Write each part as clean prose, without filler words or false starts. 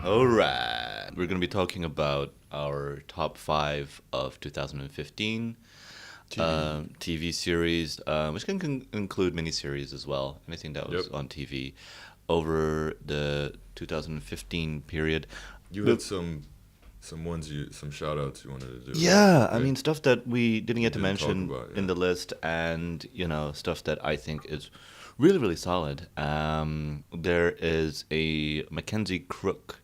All right. We're going to be talking about our top five of 2015 TV series, which can include miniseries as well. Anything that was Yep. on TV over the 2015 period. You had some shout outs you wanted to do, Yeah, I right? mean stuff that we didn't We get to didn't talk mention about, in yeah. the list, and stuff that I think is really really solid. There is a Mackenzie Crook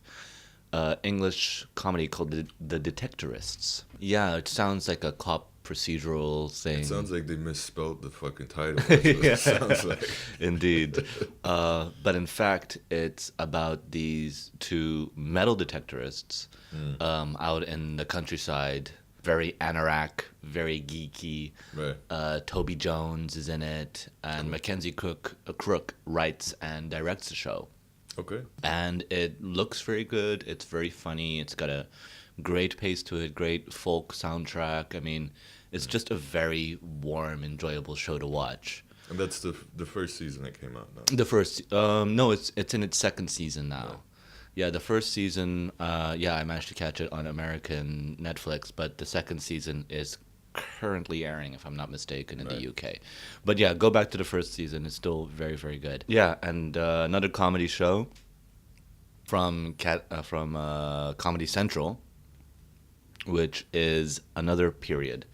English comedy called the Detectorists. Yeah, it sounds like a cop procedural It thing. sounds like they misspelled the fucking title. That's what it sounds like. Indeed. But in fact, it's about these two metal detectorists Mm, out in the countryside. Very anorak, very geeky. right. Toby Jones is in it, and Oh, Mackenzie Crook writes and directs the show. okay. And it looks very good. It's very funny. It's got a great pace to it, great folk soundtrack. I mean, it's Mm. just a very warm, enjoyable show to watch. And that's the first season that came out now. The first, no, it's in its second season Oh, now. Yeah, the first season, yeah, I managed to catch it on American Netflix, but the second season is currently airing, if I'm not mistaken, in the right. UK. But yeah, go back to the first season; it's still very, very good. Yeah, and another comedy show from Comedy Central, which is another period.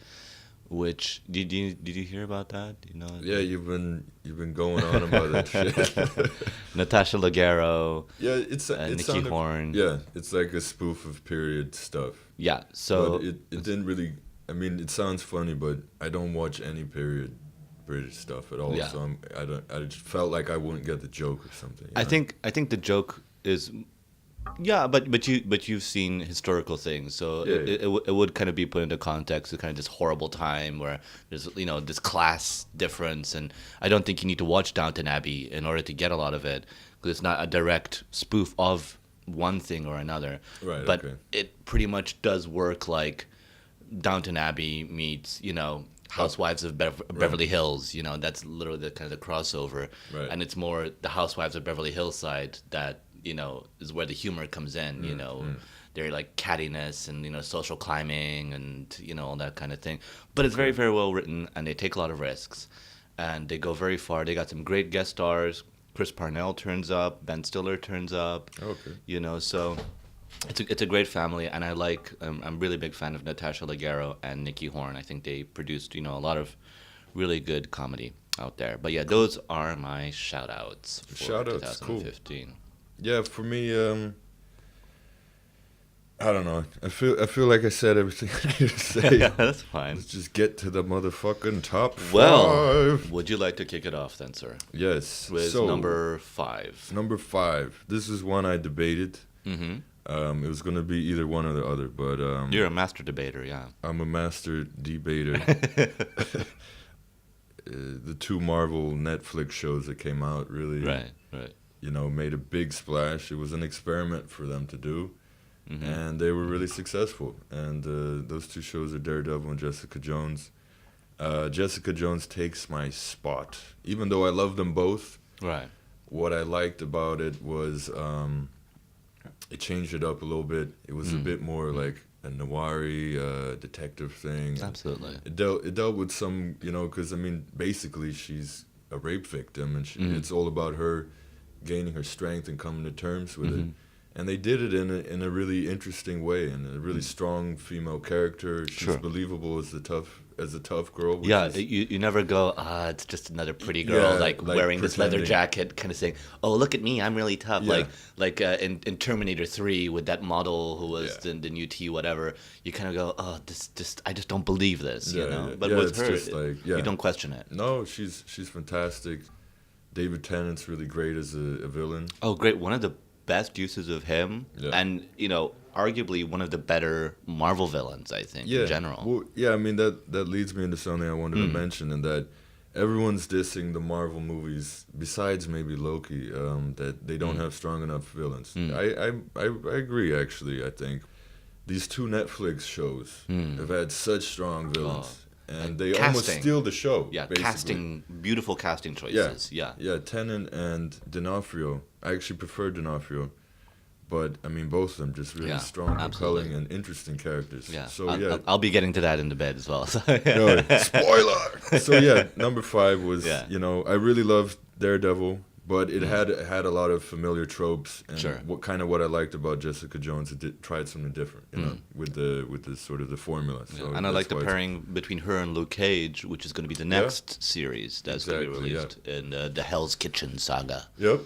Which did you hear about that? You know, Yeah, you've been going on about that shit. Natasha Leggero, Yeah, it Nikki sounded. Horn. Yeah, it's like a spoof of period stuff. Yeah, But so it didn't really. I mean, it sounds funny, but I don't watch any period British stuff at all. yeah, So I don't. I just felt like I wouldn't get the joke or something. You I know? think the joke is yeah, but you've seen historical things, so Yeah, yeah. it would kind of be put into context of kind of this horrible time where there's this class difference, and I don't think you need to watch Downton Abbey in order to get a lot of it because it's not a direct spoof of one thing or another, Right. but Okay. it pretty much does work like Downton Abbey meets How? Housewives of Right. Beverly Hills. That's literally the kind of the crossover, Right. and it's more the Housewives of Beverly Hills side that is where the humor comes in. Mm. They're like cattiness and social climbing and all that kind of thing. But it's very very well written, and they take a lot of risks, and they go very far. They got some great guest stars. Chris Parnell turns up. Ben Stiller turns up. Okay. So it's a great family, and I'm really big fan of Natasha Leggero and Nikki Horn. I think they produced a lot of really good comedy out there. But yeah, those are my shout outs for Shout outs. Cool. 2015. Yeah. For me, I don't know. I feel like I said everything I need to say. Yeah, that's fine. Let's just get to the motherfucking top Well, five. would you like to kick it off then, sir? Yes. With So number five. number five. This is one I debated. Mm-hmm. It was gonna be either one or the other, but You're a master debater, yeah. I'm a master debater. The two Marvel Netflix shows that came out really, Right, right. made a big splash. It was an experiment for them to do, Mm-hmm. and they were really successful. And those two shows are Daredevil and Jessica Jones. Jessica Jones takes my spot, even though I love them both. Right. What I liked about it was it changed it up a little bit. It was a bit more like a noir detective thing. Absolutely. It dealt with some, because I mean, basically she's a rape victim, and it's all about her gaining her strength and coming to terms with it. And they did it in a really interesting way, and a really strong female character. She's Sure. believable as a tough girl. Which Yeah, is, you never go, it's just another pretty girl, Yeah, like like wearing this leather pretending. jacket, kind of saying, oh, look at me, I'm really tough. Yeah. In Terminator 3 with that model who was Yeah. the new T whatever, you kind of go, oh, I just don't believe this, Yeah, yeah. But Yeah, with it's her, just like, yeah. you don't question it. No, she's fantastic. David Tennant's really great as a villain. Oh, great. One of the best uses of him, Yeah. and, arguably one of the better Marvel villains, I think, in general. Well, yeah, I mean that leads me into something I wanted to mention, and that everyone's dissing the Marvel movies, besides maybe Loki, that they don't have strong enough villains. I agree, actually. I think these two Netflix shows have had such strong villains, and they almost Casting. steal the show. Yeah, basically. beautiful casting choices. Yeah. Yeah, Tennant and D'Onofrio. I actually prefer D'Onofrio, but I mean, both of them just really strong, compelling, and interesting characters. Yeah. So I'll be getting to that in the bed as well. So. No, spoiler. So yeah, number 5 was I really loved Daredevil. But it had a lot of familiar tropes, and what I liked about Jessica Jones, it tried something different, with the sort of the formula. So and I like the pairing between her and Luke Cage, which is going to be the next series that's going to be released in the Hell's Kitchen saga. Yep.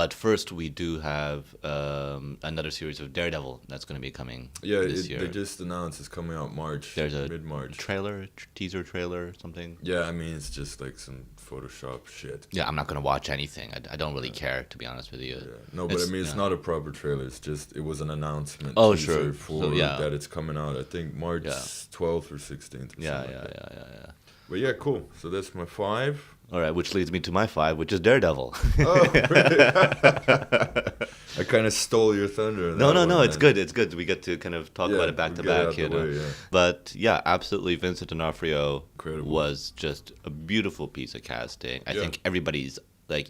But first, we do have another series of Daredevil that's going to be coming. This year. They just announced it's coming out March. There's a mid-March teaser trailer, something. Yeah, I mean it's just like some Photoshop shit. Yeah, I'm not going to watch anything. I don't really care, to be honest with you. Yeah. No, but it's not a proper trailer. It's just it was an announcement. Oh, teaser sure. For that it's coming out. I think March 12th or 16th. Yeah. But yeah, cool. So that's my 5. All right, which leads me to my 5, which is Daredevil. Oh, really? I kind of stole your thunder. No, it's good. It's good. We get to kind of talk about it back to back, Way. But yeah, absolutely, Vincent D'Onofrio was just a beautiful piece of casting. I think everybody's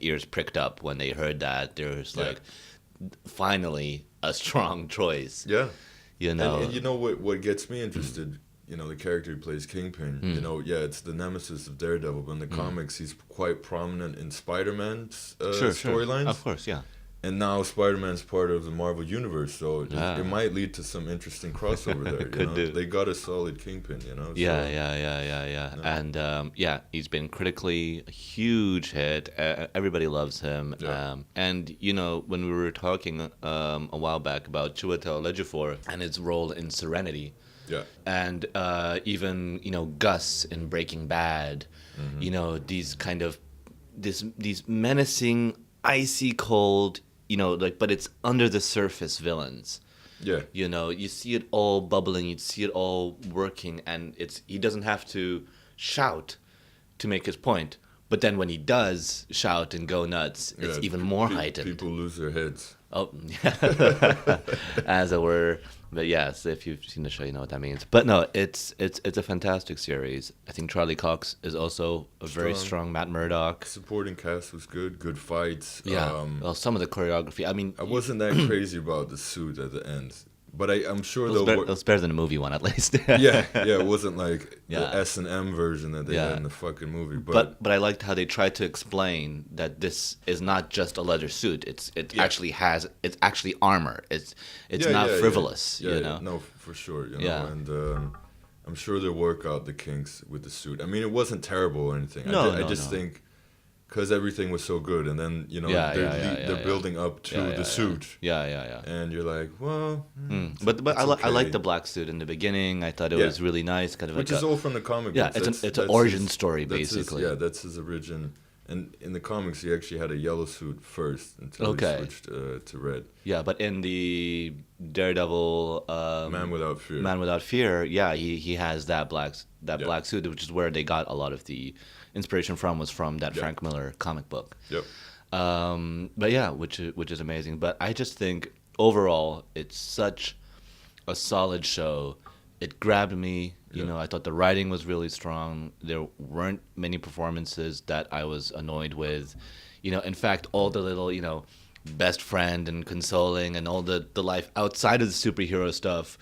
ears pricked up when they heard that. There's finally a strong choice. Yeah. And you know what gets me interested? The character who plays Kingpin, it's the nemesis of Daredevil, but in the comics, he's quite prominent in Spider-Man's storylines. Of course, yeah. And now Spider-Man's part of the Marvel Universe, so it might lead to some interesting crossover there. Could do. They got a solid Kingpin, So, yeah. And he's been critically a huge hit. Everybody loves him. Yeah. And when we were talking a while back about Chiwetel Ejiofor and his role in Serenity. Yeah. And even Gus in Breaking Bad, these kind of these menacing, icy cold, but it's under the surface villains. Yeah. You see it all bubbling, you see it all working, and he doesn't have to shout to make his point. But then when he does shout and go nuts, it's even more heightened. People lose their heads. Oh, yeah. As it were. But yes, if you've seen the show, you know what that means. But no, it's a fantastic series. I think Charlie Cox is also a very strong Matt Murdock. Supporting cast was good. Good fights. Yeah. Well, some of the choreography. I mean, I wasn't that crazy about the suit at the end. But I'm sure it was better than the movie one, at least. yeah, it wasn't like the S&M version that they had in the fucking movie. But I liked how they tried to explain that this is not just a leather suit. It's actually armor. It's not frivolous. No, for sure. And I'm sure they'll work out the kinks with the suit. I mean, it wasn't terrible or anything. I just think. Because everything was so good, and then they're building up to the suit. Yeah. And you're like, well, but I liked the black suit in the beginning. I thought it was really nice, kind of which is all from the comic books. Yeah, it's an origin story basically. That's his origin. And in the comics, he actually had a yellow suit first until he switched to red. Yeah, but in the Daredevil, Man Without Fear, he has that black suit, which is where they got a lot of the inspiration was from that Frank Miller comic book. Yep. But yeah, which is amazing. But I just think overall it's such a solid show. It grabbed me. I thought the writing was really strong. There weren't many performances that I was annoyed with. In fact, all the little, best friend and consoling and all the life outside of the superhero stuff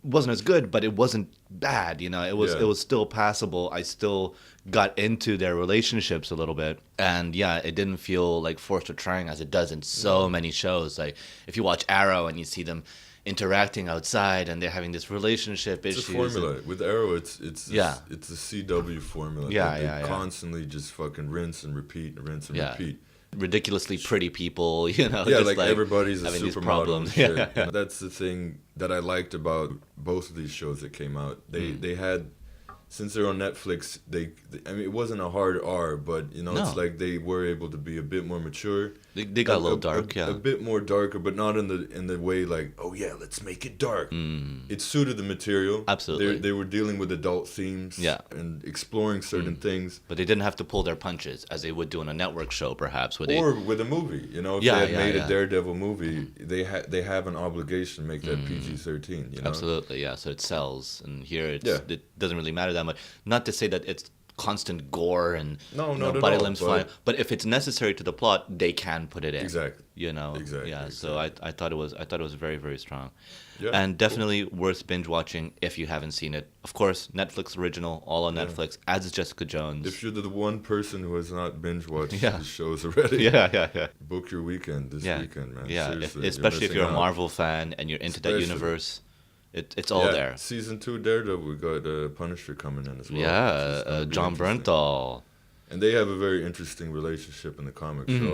wasn't as good, but it wasn't bad. It was still passable. I still got into their relationships a little bit, and it didn't feel like forced or trying as it does in so many shows. Like if you watch Arrow and you see them interacting outside and they're having this relationship it's issues. It's a formula. With Arrow, it's the CW formula. They constantly just fucking rinse and repeat. Ridiculously pretty people, like everybody's a supermodel and shit. Yeah. That's the thing that I liked about both of these shows that came out. They had, since they're on Netflix, I mean, it wasn't a hard R, but it's like they were able to be a bit more mature. They got a little dark, a bit more darker, but not in the way like, oh yeah, let's make it dark. It suited the material. Absolutely. They were dealing with adult themes and exploring certain things. But they didn't have to pull their punches as they would do on a network show, perhaps. With a movie. If they had made a Daredevil movie, they have an obligation to make that PG-13. Absolutely, yeah. So it sells, and here it doesn't really matter that much. Not to say that it's constant gore and No, you know, not at body all, limbs but- flying. But if it's necessary to the plot, they can put it in. Exactly. You know. Exactly, Yeah. So I thought it was very, very strong. Yeah, And definitely worth binge watching if you haven't seen it. Of course, Netflix original, all on Netflix, as is Jessica Jones. If you're the one person who has not binge watched Yeah. the shows already, yeah. book your weekend this weekend, man. Yeah, Seriously, especially if you're a missing out. Marvel fan and you're into that Especially. universe, it's all Yeah, there. Season 2 Daredevil, we got Punisher coming in as well. Yeah, which is gonna be John interesting. Bernthal. And they have a very interesting relationship in the comics, so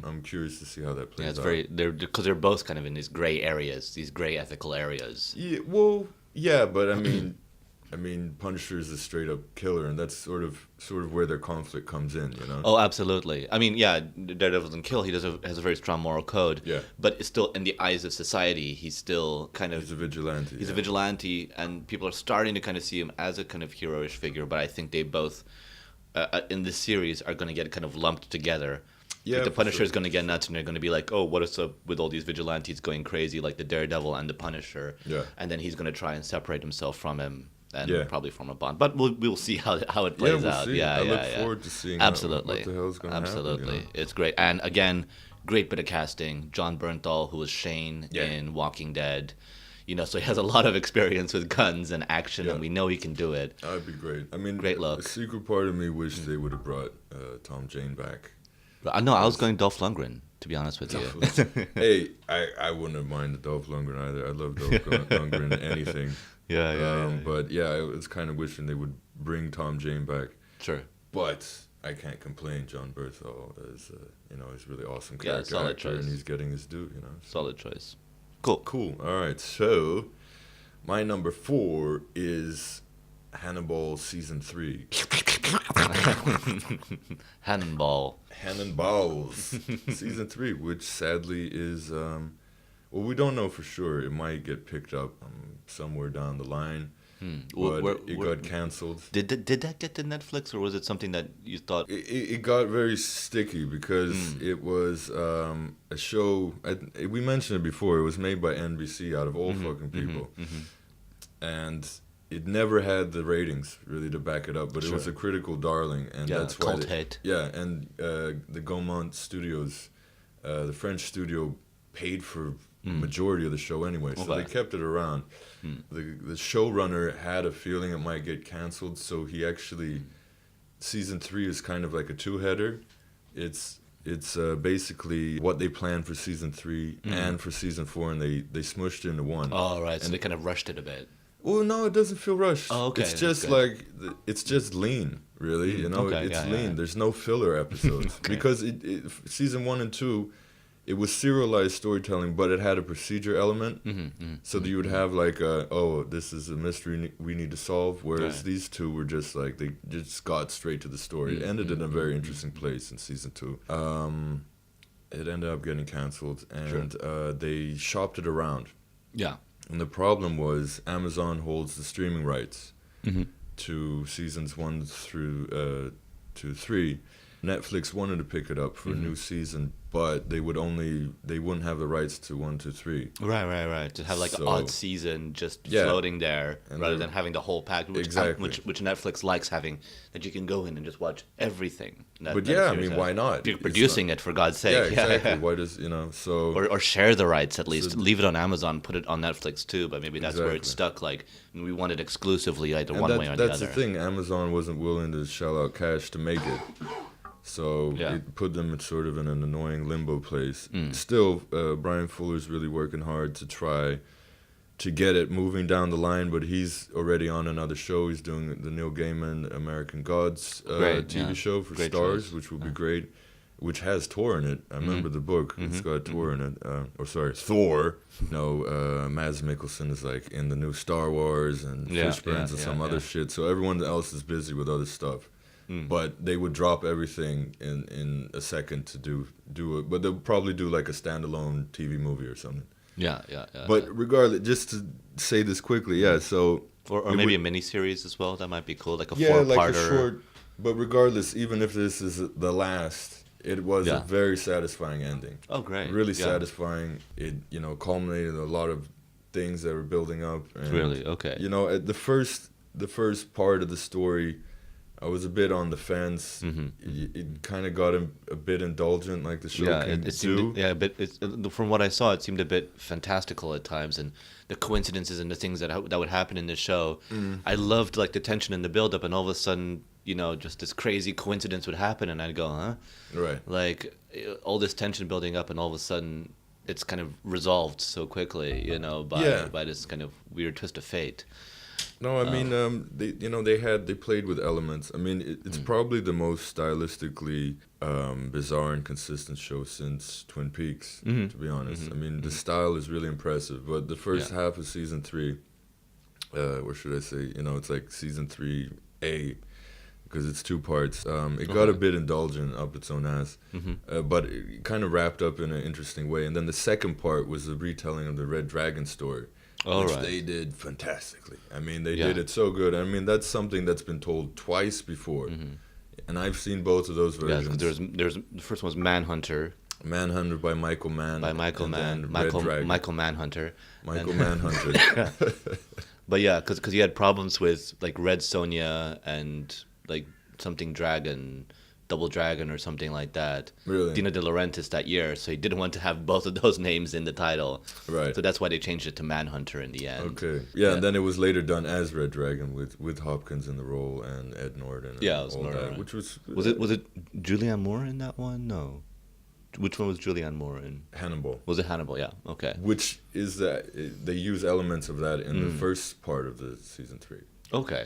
I'm curious to see how that plays Yeah, it's out. because they're both kind of in these gray areas, these gray ethical areas. Yeah, well, yeah, but I mean, Punisher is a straight up killer, and that's sort of where their conflict comes in, you know. Oh, absolutely. I mean, yeah, Daredevil doesn't kill. He has a very strong moral code. Yeah. But it's still in the eyes of society, he's still kind of He's a vigilante. He's yeah. a vigilante, and people are starting to kind of see him as a kind of heroish figure. But I think they both, in this series, are going to get kind of lumped together. Yeah, Like the for Punisher is sure. going to get nuts, and they're going to be like, "Oh, what is up with all these vigilantes going crazy, like the Daredevil and the Punisher?" Yeah. And then he's going to try and separate himself from him, and Yeah. probably form a bond. But we'll see how it Yeah, plays we'll out. see. Yeah, I yeah, look yeah. forward to seeing Absolutely. what the hell's going to happen. Absolutely. You know? It's great. And again, great bit of casting. John Bernthal, who was Shane Yeah. in Walking Dead. You know, so he has a lot of experience with guns and action, Yeah. and we know he can do it. That'd be great. I mean, Great look. A secret part of me wished they would have brought Tom Jane back. But, no, I was going Dolph Lundgren, to be honest with you. Hey, I wouldn't have minded Dolph Lundgren either. I love Dolph Lundgren in anything. Yeah. But yeah, I was kind of wishing they would bring Tom Jane back. Sure. But I can't complain. John Bernthal is, he's a really awesome Yeah, character solid actor, choice. and he's getting his due. You know. Solid choice. Cool. Cool. All right. So, my number 4 is Hannibal season 3. Hannibal. Hannibals season 3, which sadly is well, we don't know for sure. It might get picked up somewhere down the line, but it got canceled. Did that get to Netflix, or was it something that you thought? It got very sticky because it was a show. We mentioned it before. It was made by NBC out of all fucking people, and it never had the ratings really to back it up. But it was Sure. a critical darling, and Yeah, that's why. cult hit. Yeah, and the Gaumont Studios, the French studio, paid for majority of the show anyway, so Okay. they kept it around. The showrunner had a feeling it might get canceled, so he actually season 3 is kind of like a two-header. It's basically what they planned for season 3 and for season 4, and they smushed it into one. Oh, right. So they kind of rushed it a bit. Well, no, it doesn't feel rushed. Oh, okay, It's that's just good. like it's just lean, really. You know, okay, it's yeah, lean. yeah. There's no filler episodes Okay. because season 1 and 2, it was serialized storytelling, but it had a procedure element. So that you would have like, this is a mystery we need to solve. Whereas Right. these two were just like they just got straight to the story. It ended in a very interesting place in season 2. It ended up getting canceled, and they shopped it around. Yeah. And the problem was Amazon holds the streaming rights to seasons 1 through to 3. Netflix wanted to pick it up for a new season, but they wouldn't have the rights to 1 to 3. Right. To have like an So- odd season just Yeah. floating there, And rather they're- than having the whole pack, Exactly. which Netflix likes having, that you can go in and just watch everything. But yeah, I mean, why not? You're It's producing it, for God's sake. Yeah, exactly. Why does so? Or share the rights at least. So- Leave it on Amazon, put it on Netflix too. But maybe that's where it's Exactly. stuck. Like we want it exclusively, either and one that- way or the that's other. the thing. Amazon wasn't willing to shell out cash to make it, so Yeah. it put them in sort of an annoying limbo place. Mm. Still, Brian Fuller's really working hard to try to get it moving down the line, but he's already on another show. He's doing the Neil Gaiman American Gods Great, TV yeah. show for Great Stars, choice. which will be great. Which has Thor in it. I remember the book. It's got Thor in it. Thor. No, Mads Mikkelsen is like in the new Star Wars and Yeah, Fishburnes and some other shit. So everyone else is busy with other stuff. But they would drop everything in a second to do it. But they'll probably do like a standalone TV movie or something. Yeah. But regardless, just to say this quickly, so or it maybe would- a mini series as well. That might be cool, like a yeah, like four-parter. a short. But regardless, even if this is the last, it was Yeah. a very satisfying ending. Oh, great! Really Yeah. satisfying. It culminated a lot of things that were building up. And, Really? Okay. At the first part of the story I was a bit on the fence. It kind of got a bit indulgent, like the show can it do. seemed, but from what I saw, it seemed a bit fantastical at times, and the coincidences and the things that would happen in the show. I loved like the tension and the build up, and all of a sudden, just this crazy coincidence would happen, and I'd go, huh? Right. Like all this tension building up, and all of a sudden, it's kind of resolved so quickly, by this kind of weird twist of fate. No, I mean, they played with elements. I mean, it's probably the most stylistically bizarre and consistent show since Twin Peaks, to be honest. I mean, the style is really impressive, but the first half of season 3, or should I say, it's like season 3A, because it's 2 parts. It got a bit indulgent up its own ass, but it kind of wrapped up in an interesting way. And then the second part was a retelling of the Red Dragon story. Which they did fantastically. I mean, they did it so good. I mean, that's something that's been told twice before, and I've seen both of those versions. Yeah, there's the first one was Manhunter. Manhunter by Michael Mann. Michael Manhunter. Michael Manhunter. But yeah, because he had problems with like Red Sonja and like something Dragon. Double Dragon or something like that. Really? Dina De Laurentiis that year, so he didn't want to have both of those names in the title. Right. So that's why they changed it to Manhunter in the end. Okay. Yeah, and then it was later done as Red Dragon with Hopkins in the role and Ed Norton. And it was all Norton. that, which was it Julianne Moore in that one? No. Which one was Julianne Moore in? Hannibal. Was it Hannibal? Yeah. Okay. Which is that they use elements of that in the first part of the season 3. Okay.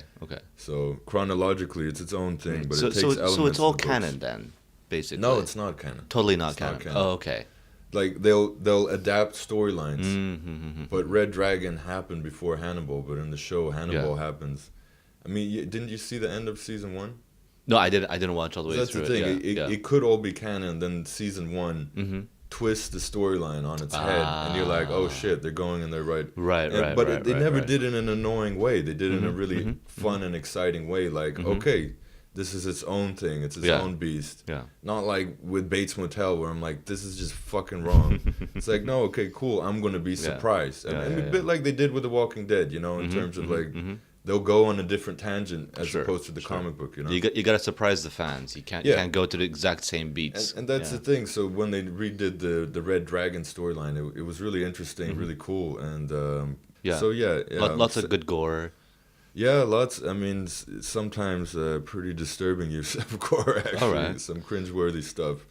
So chronologically, it's its own thing, but it takes elements. So it's all of the canon books. Then, basically. No, it's not canon. Totally not canon. Oh, okay. Like they'll adapt storylines, but Red Dragon happened before Hannibal, but in the show Hannibal happens. I mean, didn't you see the end of season 1? No, I didn't watch all the way through. That's the thing. It could all be canon. Then season 1 twists the storyline on its head, and you're like, oh shit, they're going in their right. But they never did it in an annoying way. They did it in a really fun and exciting way. Like, okay, this is its own thing. It's its own beast. Yeah. Not like with Bates Motel where I'm like, this is just fucking wrong. It's like, no, okay, cool. I'm gonna be surprised. And a bit like they did with The Walking Dead, in terms of like. They'll go on a different tangent as opposed to the comic book, You got to surprise the fans. You can't go to the exact same beats. And that's the thing. So when they redid the Red Dragon storyline, it was really interesting, really cool, and lots of good gore. Yeah, lots. I mean, sometimes pretty disturbing use of gore. Actually, all right. Some cringeworthy stuff.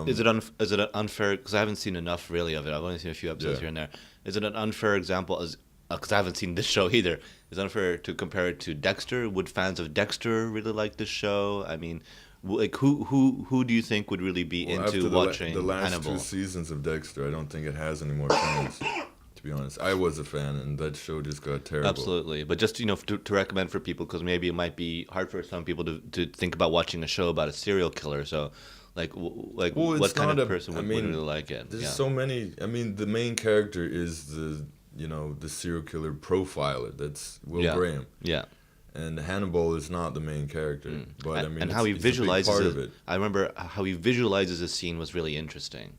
Is it unfair? Because I haven't seen enough really of it. I've only seen a few episodes here and there. Is it an unfair example as? Because I haven't seen this show either. Is it unfair to compare it to Dexter? Would fans of Dexter really like this show? I mean, like who do you think would really be into watching the last Hannibal? 2 seasons of Dexter? I don't think it has any more fans. To be honest, I was a fan, and that show just got terrible. Absolutely, but just to recommend for people, because maybe it might be hard for some people to think about watching a show about a serial killer. So. What kind of person would really like it? There's so many. I mean, the main character is the serial killer profiler. That's Will Graham. Yeah. And Hannibal is not the main character, but and how he visualizes it. I remember how he visualizes a scene was really interesting.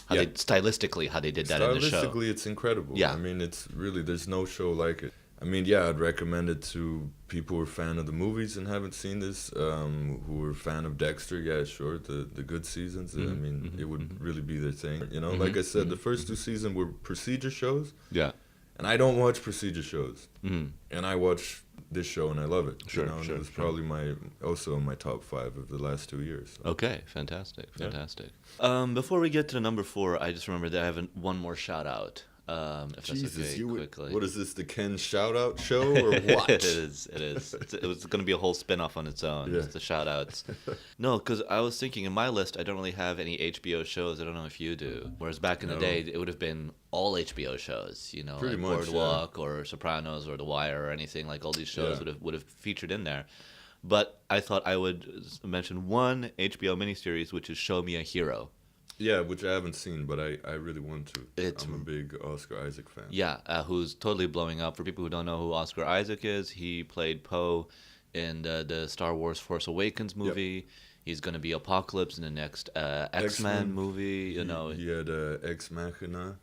How they did that in the show. Stylistically, it's incredible. Yeah. I mean, it's really there's no show like it. I mean, I'd recommend it to people who are fan of the movies and haven't seen this, who are fan of Dexter. Yeah, sure, the good seasons. I mean, it would really be their thing. Like I said, the first 2 seasons were procedure shows. Yeah. And I don't watch procedure shows. And I watch this show and I love it. Sure, and it was probably also in my top 5 of the last 2 years. So. Okay, fantastic. Before we get to the number 4, I just remembered that I have one more shout out. If Jesus, that's okay, quickly. What is this, the Ken shout-out show, or what? It is. It was going to be a whole spin-off on its own, just the shout-outs. No, because I was thinking, in my list, I don't really have any HBO shows. I don't know if you do. Whereas back in the day, it would have been all HBO shows, Pretty much, Boardwalk or Sopranos or The Wire or anything. Like, all these shows would have featured in there. But I thought I would mention one HBO miniseries, which is Show Me a Hero. Yeah, which I haven't seen, but I really want to. I'm a big Oscar Isaac fan. Yeah, who's totally blowing up. For people who don't know who Oscar Isaac is, he played Poe in the Star Wars Force Awakens movie. Yep. He's going to be Apocalypse in the next X-Men movie. He had Ex Machina.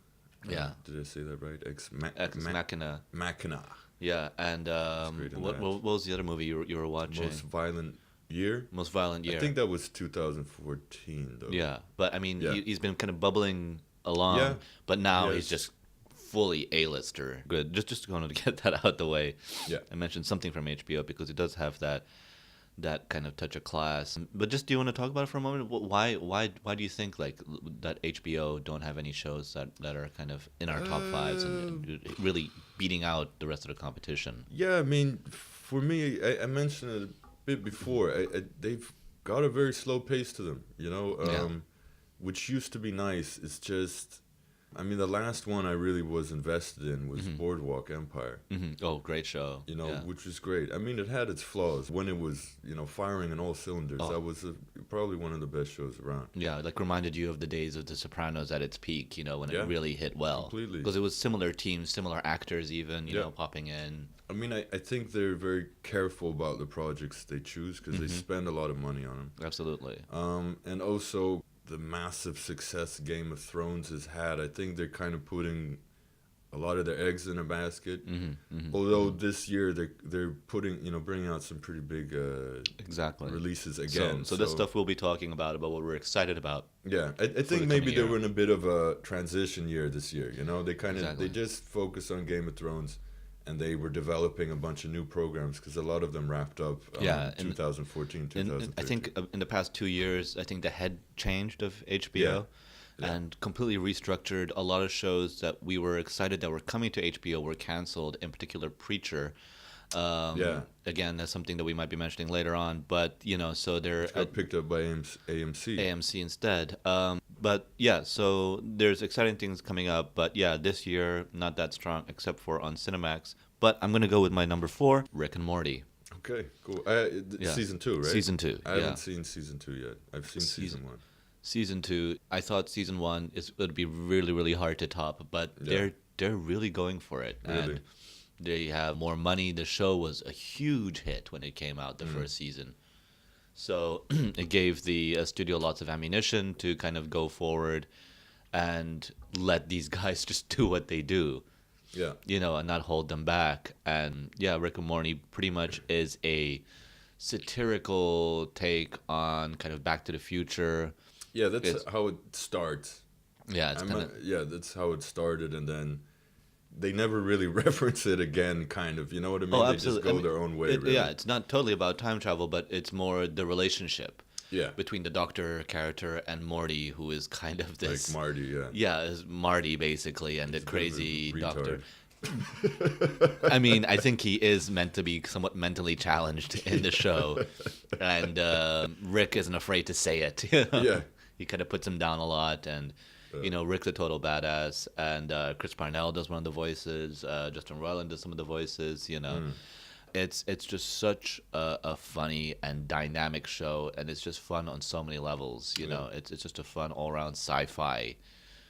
Yeah. Did I say that right? Ex Machina. Machina. Yeah, and great in what was the other movie you were watching? Most Violent Year. Most Violent I Year. think that was 2014 though. Yeah, but I mean, Yeah. he's been kind of bubbling along, Yeah. but now he's Yes. just fully A-lister. Good. Just going to get that out the way. Yeah. I mentioned something from HBO because it does have that kind of touch of class. But just do you want to talk about it for a moment? Why do you think like that HBO don't have any shows that are kind of in our top fives and really beating out the rest of the competition? Yeah, I mean, for me, I mentioned it a bit before. They've got a very slow pace to them, which used to be nice. It's just, I mean, the last one I really was invested in was Boardwalk Empire. Oh, great show. Yeah. Which was great. I mean, it had its flaws. When it was, firing in all cylinders, that was probably one of the best shows around. Yeah, like reminded you of the days of The Sopranos at its peak, when it really hit well. Completely. Because it was similar teams, similar actors even, popping in. I mean, I think they're very careful about the projects they choose because they spend a lot of money on them. Absolutely. And also the massive success Game of Thrones has had. I think they're kind of putting a lot of their eggs in a basket. Although this year they're putting, bringing out some pretty big exactly releases again. So this stuff we'll be talking about what we're excited about. Yeah, I think maybe they were in a bit of a transition year this year. They kind of they just focused on Game of Thrones. And they were developing a bunch of new programs because a lot of them wrapped up in 2014, 2013. I think in the past 2 years, I think the head changed of HBO and completely restructured a lot of shows that we were excited that were coming to HBO were canceled, in particular Preacher. Again, that's something that we might be mentioning later on. But, so they're... got picked up by AMC. AMC instead. But, yeah, so there's exciting things coming up. But, yeah, this year, not that strong except for on Cinemax. But I'm going to go with my number 4, Rick and Morty. Okay, cool. Season 2, right? Season 2, I haven't seen Season 2 yet. I've seen Season 1. Season 2, I thought Season 1 would be really, really hard to top. But they're really going for it. Really? And they have more money. The show was a huge hit when it came out, the first season. So it gave the studio lots of ammunition to kind of go forward and let these guys just do what they do. Yeah. And not hold them back. And yeah, Rick and Morty pretty much is a satirical take on kind of Back to the Future. Yeah, that's how it starts. Yeah, that's how it started, and then they never really reference it again, kind of. You know what I mean? Oh, they absolutely. just go their own way, really. Yeah, it's not totally about time travel, but it's more the relationship between the Doctor character and Morty, who is kind of this... Like Marty, yeah. Yeah, is Marty, basically, and the crazy Doctor. Retard. I mean, I think he is meant to be somewhat mentally challenged in the show. And Rick isn't afraid to say it. Yeah. He kind of puts him down a lot, and... Rick's a total badass, and Chris Parnell does one of the voices. Justin Roiland does some of the voices. It's just such a funny and dynamic show, and it's just fun on so many levels. It's just a fun all around sci-fi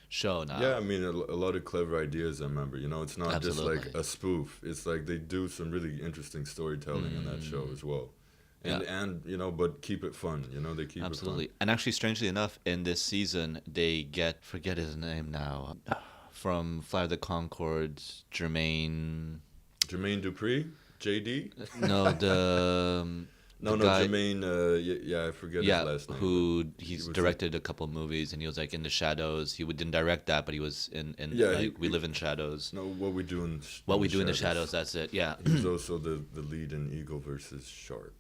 show now. Yeah, I mean a lot of clever ideas. I remember. It's not just like a spoof. It's like they do some really interesting storytelling in that show as well. And but keep it fun. They keep Absolutely. it fun. And actually, strangely enough, in this season, they forget his name now, from Flight of the Conchords, Jermaine Dupri? JD? No, the guy, Jermaine, I forget his last name. He's directed a couple of movies, and he was like in The Shadows. He didn't direct that, but he was in We Live in Shadows. No, What We Do in the Shadows, that's it, yeah. He's also the lead in Eagle versus Shark.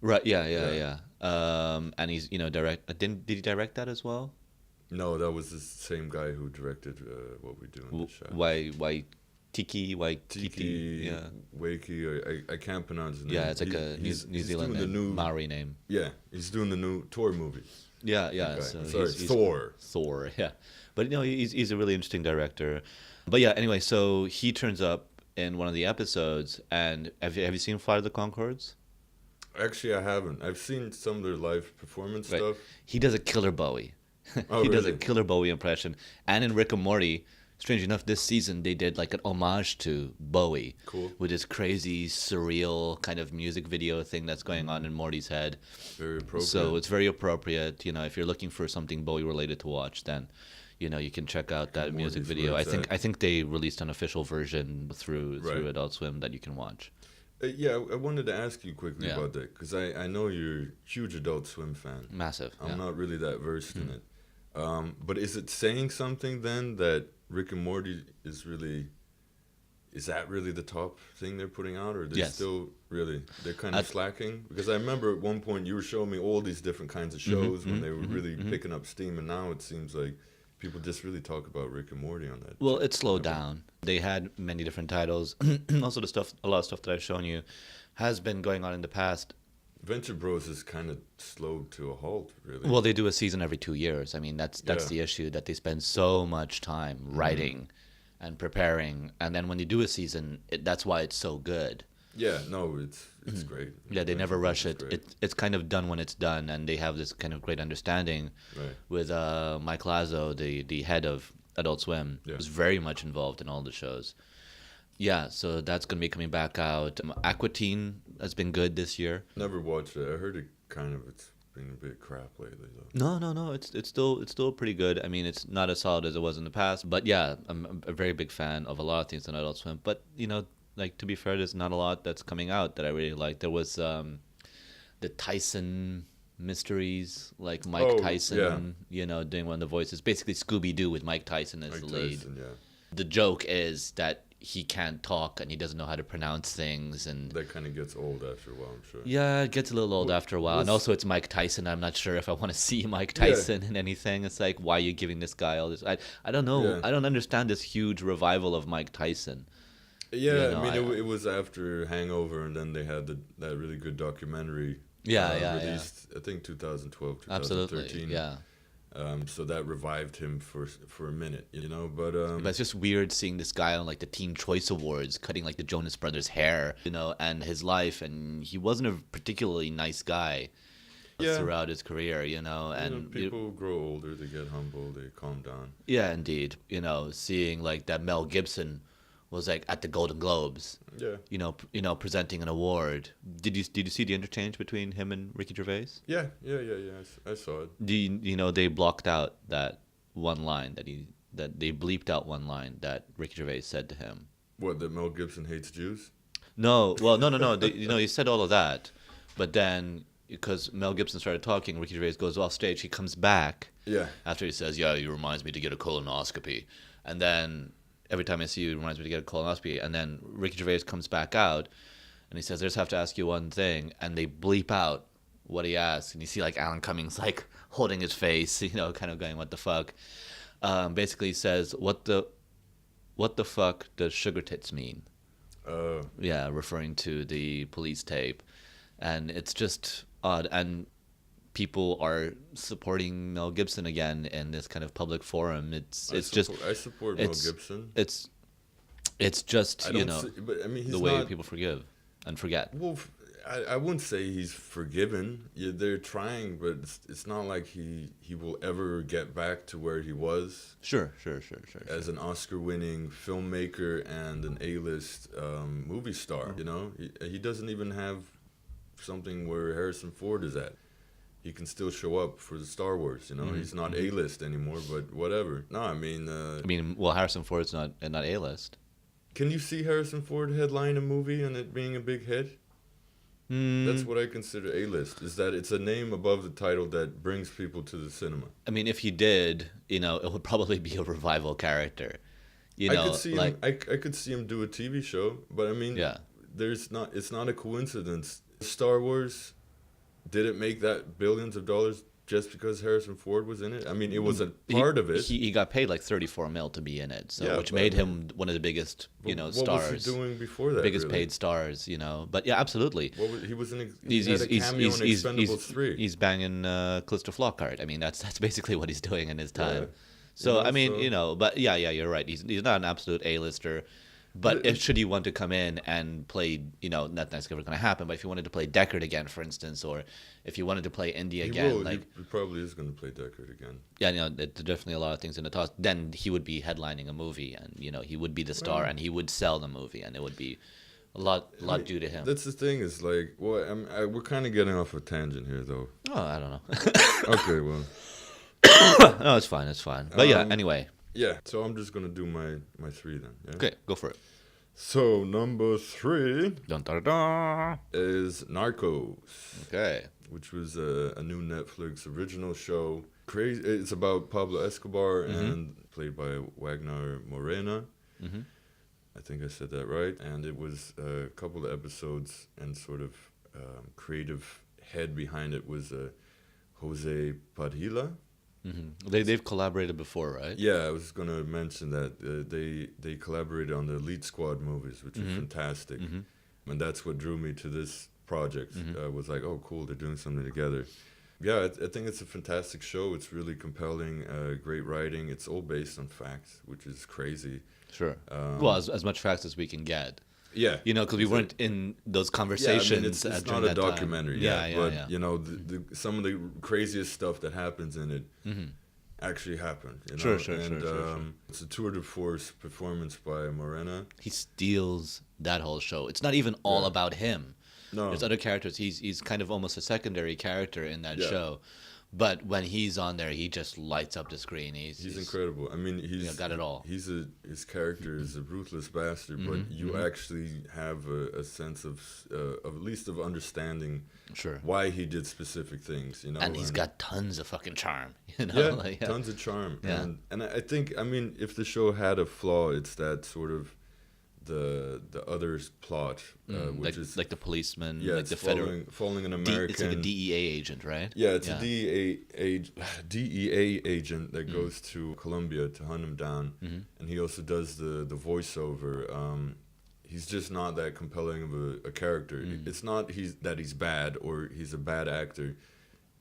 Right, yeah. And he's, did he direct that as well? No, that was the same guy who directed What We Do in the Shadows. Why Tiki, yeah. Wakey, I can't pronounce his name. Yeah, it's like New Zealand name, Maori name. Yeah, he's doing the new Thor movie. Yeah. So he's Thor. Thor, yeah. But he's a really interesting director. But yeah, anyway, so he turns up in one of the episodes, and have you seen Flight of the Conchords? Actually, I haven't. I've seen some of their live performance stuff. He does a killer Bowie. Oh, he does really? a killer Bowie impression. And in Rick and Morty, strange enough, this season they did like an homage to Bowie. Cool. With this crazy, surreal kind of music video thing that's going on in Morty's head. Very appropriate. So it's very appropriate. If you're looking for something Bowie related to watch, then You can check out that music Morty's video. where I it's think at. I think they released an official version through Right. Adult Swim that you can watch. Yeah, I wanted to ask you quickly Yeah. about that because I know you're a huge Adult Swim fan. Massive. I'm Yeah. not really that versed in it. But is it saying something then that Rick and Morty is that really the top thing they're putting out, or they're Yes. still really they're kind of At- slacking? Because I remember at one point you were showing me all these different kinds of shows when they were really picking up steam, and now it seems like people just really talk about Rick and Morty on that. Well, it slowed down. They had many different titles. Also, a lot of stuff that I've shown you, has been going on in the past. Venture Bros is kind of slowed to a halt, really. Well, they do a season every 2 years. I mean, that's Yeah. the issue, that they spend so much time writing and preparing, and then when they do a season, that's why it's so good. Yeah, no, it's great. Yeah, they never Venture rush Bros is it. great. It's kind of done when it's done, and they have this kind of great understanding Right. with Mike Lazo, the head of Adult Swim, Yeah. who's very much involved in all the shows. Yeah, so that's going to be coming back out. Aqua Teen has been good this year. Never watched it. I heard it's been a bit crap lately though. No. It's still pretty good. I mean, it's not as solid as it was in the past, but yeah, I'm a very big fan of a lot of things on Adult Swim. But like, to be fair, there's not a lot that's coming out that I really like. There was the Tyson mysteries, like Mike Oh, Tyson, doing one of the voices. Basically, Scooby Doo with Mike Tyson as Mike the lead. Tyson, yeah. The joke is that he can't talk and he doesn't know how to pronounce things, and That kind of gets old after a while, I'm sure. yeah, it gets a little old after a while. And was- also, it's Mike Tyson. I'm not sure if I want to see Mike Tyson in anything. It's like, why are you giving this guy all this? I don't know. Yeah. I don't understand this huge revival of Mike Tyson. Yeah, You know, I mean, it was after Hangover, and then they had that really good documentary. Yeah. Released, I think 2012, 2013. Absolutely, yeah. So that revived him for a minute, But But it's just weird seeing this guy on like the Teen Choice Awards cutting like the Jonas Brothers' hair, and his life, and he wasn't a particularly nice guy throughout his career, and people grow older, they get humble, they calm down. yeah, indeed, seeing like that Mel Gibson was like at the Golden Globes, Yeah. presenting an award. Did you see the interchange between him and Ricky Gervais? Yeah. I saw it. Do you know they blocked out that one line that they bleeped out one line that Ricky Gervais said to him. What, that Mel Gibson hates Jews? No, well, no. He said all of that, but then because Mel Gibson started talking, Ricky Gervais goes off stage. He comes back Yeah. after he says, "Yeah, he reminds me to get a colonoscopy," and then every time I see you, it reminds me to get a colonoscopy. And then Ricky Gervais comes back out, and he says, "I just have to ask you one thing," and they bleep out what he asks, and you see like Alan Cummings like holding his face, kind of going, "What the fuck?" Basically says, "What the fuck does sugar tits mean?" Yeah, referring to the police tape, and it's just odd. And people are supporting Mel Gibson again in this kind of public forum. I support Mel it's- Gibson. It's just I don't see, but I mean, he's the way not, people forgive and forget. Well, I wouldn't say he's forgiven. Yeah, they're trying, but it's not like he will ever get back to where he was Sure. as an Oscar-winning filmmaker and an A-list movie star. He doesn't even have something where Harrison Ford is at. He can still show up for the Star Wars. He's not A-list anymore, but whatever. No, I mean, Well, Harrison Ford's not A-list. can you see Harrison Ford headline a movie and it being a big hit? That's what I consider A-list, is that it's a name above the title that brings people to the cinema. I mean, if he did, it would probably be a revival character. I could see him, I could see him do a TV show, but I mean, Yeah. it's not a coincidence. Star Wars didn't make that billions of dollars just because Harrison Ford was in it. I mean, it was a part of it. He got paid like $34 million to be in it, so Yeah, which but- made him one of the biggest, What stars. was he doing before that? Biggest really? paid stars, But yeah, absolutely. He was in. He had a cameo in Expendables 3. He's banging Calista Flockhart. I mean, that's basically what he's doing in his time. Yeah. So You know, I mean, so- but yeah, you're right. He's not an absolute A-lister. But should he want to come in and play, that's never going to happen. But if he wanted to play Deckard again, for instance, or if he wanted to play Indy again, he probably is going to play Deckard again. yeah, there's definitely a lot of things in the toss. Then he would be headlining a movie, and he would be the star, and he would sell the movie, and it would be a lot due to him. That's the thing. Is like, well, we're kind of getting off a tangent here, though. Oh, I don't know. Okay, well, No, it's fine. It's fine. But yeah, anyway. Yeah, so I'm just gonna do my three then. Yeah? Okay, go for it. So number 3 Dun, dun, dun. is Narcos, Okay. which was a new Netflix original show. Crazy. It's about Pablo Escobar and played by Wagner Morena. Mm-hmm. I think I said that right. And it was a couple of episodes, and sort of creative head behind it was Jose Padilla. Mm-hmm. They've collaborated before, right? Yeah, I was going to mention that they collaborated on the Elite Squad movies, which are fantastic, and that's what drew me to this project. Was like, oh, cool, they're doing something together. Yeah, I think it's a fantastic show. It's really compelling, great writing. It's all based on facts, which is crazy. Sure. Well, as much facts as we can get. Yeah, You know, because we weren't in those conversations. Yeah, I mean, it's during not a that time. documentary. But you know, some of the craziest stuff that happens in it actually happened. You know? Sure. It's a tour de force performance by Morena. He steals that whole show. It's not even all about him. No, There's other characters. He's kind of almost a secondary character in that show. But when he's on there, he just lights up the screen. He's incredible. I mean, he's got it all. His character is a ruthless bastard, but you actually have a sense of at least of understanding why he did specific things. You know, and he's got tons of fucking charm. You know, tons of charm. Yeah. And I think, I mean, if the show had a flaw, it's that sort of the other's plot, which is like the policeman, yeah, like the federal following an American. It's like a DEA agent, right? Yeah, it's a DEA agent that goes to Colombia to hunt him down, and he also does the voiceover. He's just not that compelling of a character. It's not that he's bad or he's a bad actor.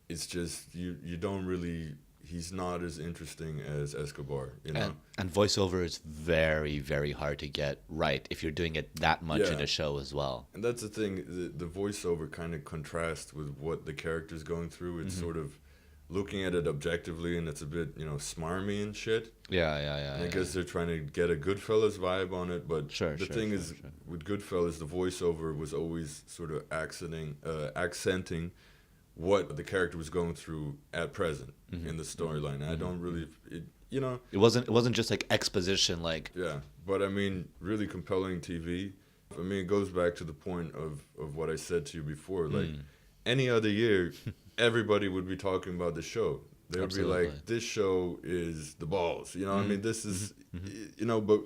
It's just you don't really. He's not as interesting as Escobar, you know. And voiceover is very, very hard to get right if you're doing it that much in a show as well. And that's the thing. The voiceover kind of contrasts with what the character's going through. It's sort of looking at it objectively, and it's a bit, you know, smarmy and shit. Yeah. And I guess they're trying to get a Goodfellas vibe on it, but the thing is, with Goodfellas, the voiceover was always sort of accenting what the character was going through at present in the storyline. I don't really, you know. It wasn't just like exposition, like. Yeah, but I mean, really compelling TV. I mean, it goes back to the point of what I said to you before. Like, any other year, everybody would be talking about the show. They would be like, this show is the balls. You know, I mean, this is, you know, but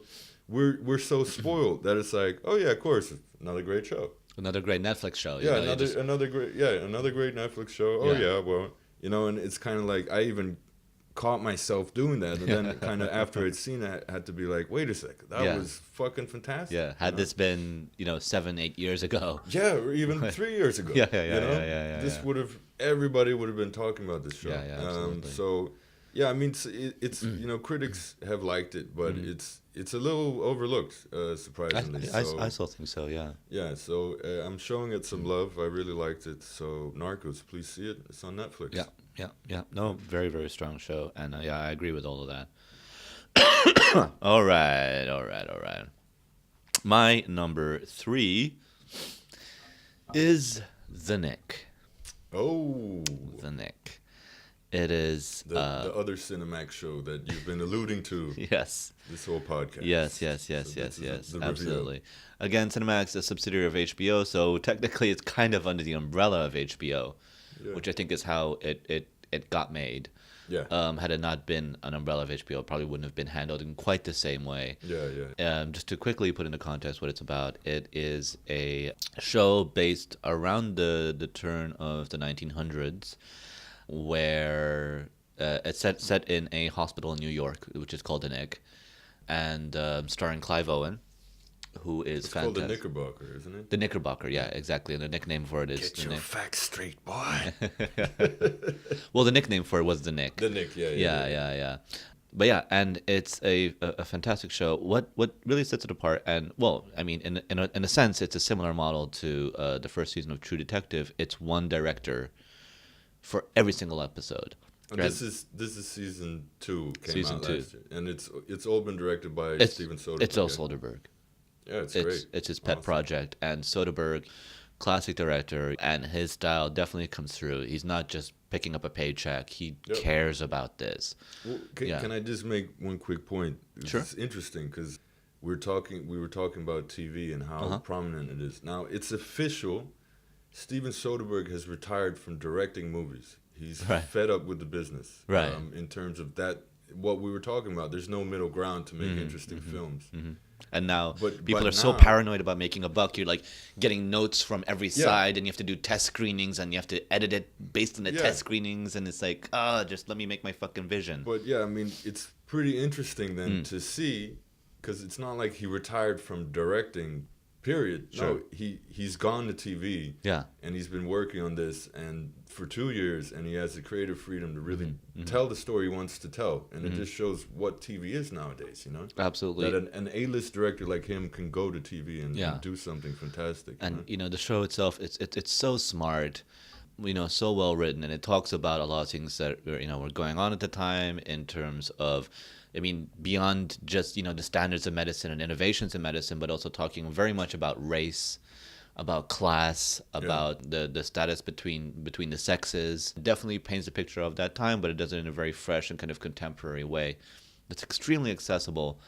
we're so spoiled that it's like, oh yeah, of course, another great show. Another great Netflix show. Yeah, another great Netflix show. Oh yeah, well, you know, and it's kind of like I even caught myself doing that, and then kind of after I'd seen it, I had to be like, wait a second, that was fucking fantastic. Yeah, had this been 7-8 years ago. Yeah, or even 3 years ago. Yeah. This would have everybody would have been talking about this show. Yeah, absolutely. So. Yeah, I mean, it's you know, critics have liked it, but it's a little overlooked, surprisingly. I still think so, yeah. Yeah, so I'm showing it some love. I really liked it. So Narcos, please see it. It's on Netflix. Yeah. No, very, very strong show, and I agree with all of that. All right. My number 3 is The Knick. Oh, The Knick. It is the other Cinemax show that you've been alluding to. Yes. This whole podcast. Yes. The Absolutely. reveal. Again, Cinemax is a subsidiary of HBO, so technically it's kind of under the umbrella of HBO, which I think is how it got made. Yeah. Had it not been an umbrella of HBO, it probably wouldn't have been handled in quite the same way. Yeah. Just to quickly put into context what it's about, it is a show based around the turn of the 1900s, where it's set in a hospital in New York, which is called the Knick, and starring Clive Owen, who is it's fantastic. called the Knickerbocker, isn't it? The Knickerbocker, yeah, exactly. And the nickname for it is Get the your Knick. facts straight, boy. Well, the nickname for it was the Knick. The Knick, yeah. But yeah, and it's a fantastic show. What really sets it apart, and well, I mean, in a sense, it's a similar model to the first season of True Detective. It's one director for every single episode. And this is season 2 came Season out 2. last year, and it's all been directed by Steven Soderbergh. It's all Soderbergh. Yeah, it's great. It's his pet project, and Soderbergh, classic director, and his style definitely comes through. He's not just picking up a paycheck. He Yep. cares about this. Well, Yeah. can I just make one quick point? Sure. It's interesting because we were talking about TV and how prominent it is. Now it's official. Steven Soderbergh has retired from directing movies. He's Right. fed up with the business. Right. In terms of that, what we were talking about, there's no middle ground to make interesting films. And now But people are so now- paranoid about making a buck. You're like getting notes from every side, and you have to do test screenings, and you have to edit it based on the Yeah. test screenings, and it's like, just let me make my fucking vision. But yeah, I mean, it's pretty interesting then to see, because it's not like he retired from directing. Period. Sure. No, he's gone to TV. Yeah. And he's been working on this and for 2 years, and he has the creative freedom to really tell the story he wants to tell, and it just shows what TV is nowadays. You know, Absolutely. that an A-list director like him can go to TV and do something fantastic. And the show itself, it's so smart, so well written, and it talks about a lot of things that were going on at the time in terms of, I mean, beyond just the standards of medicine and innovations in medicine, but also talking very much about race, about class, about the status between the sexes. It definitely paints a picture of that time, but it does it in a very fresh and kind of contemporary way. It's extremely accessible.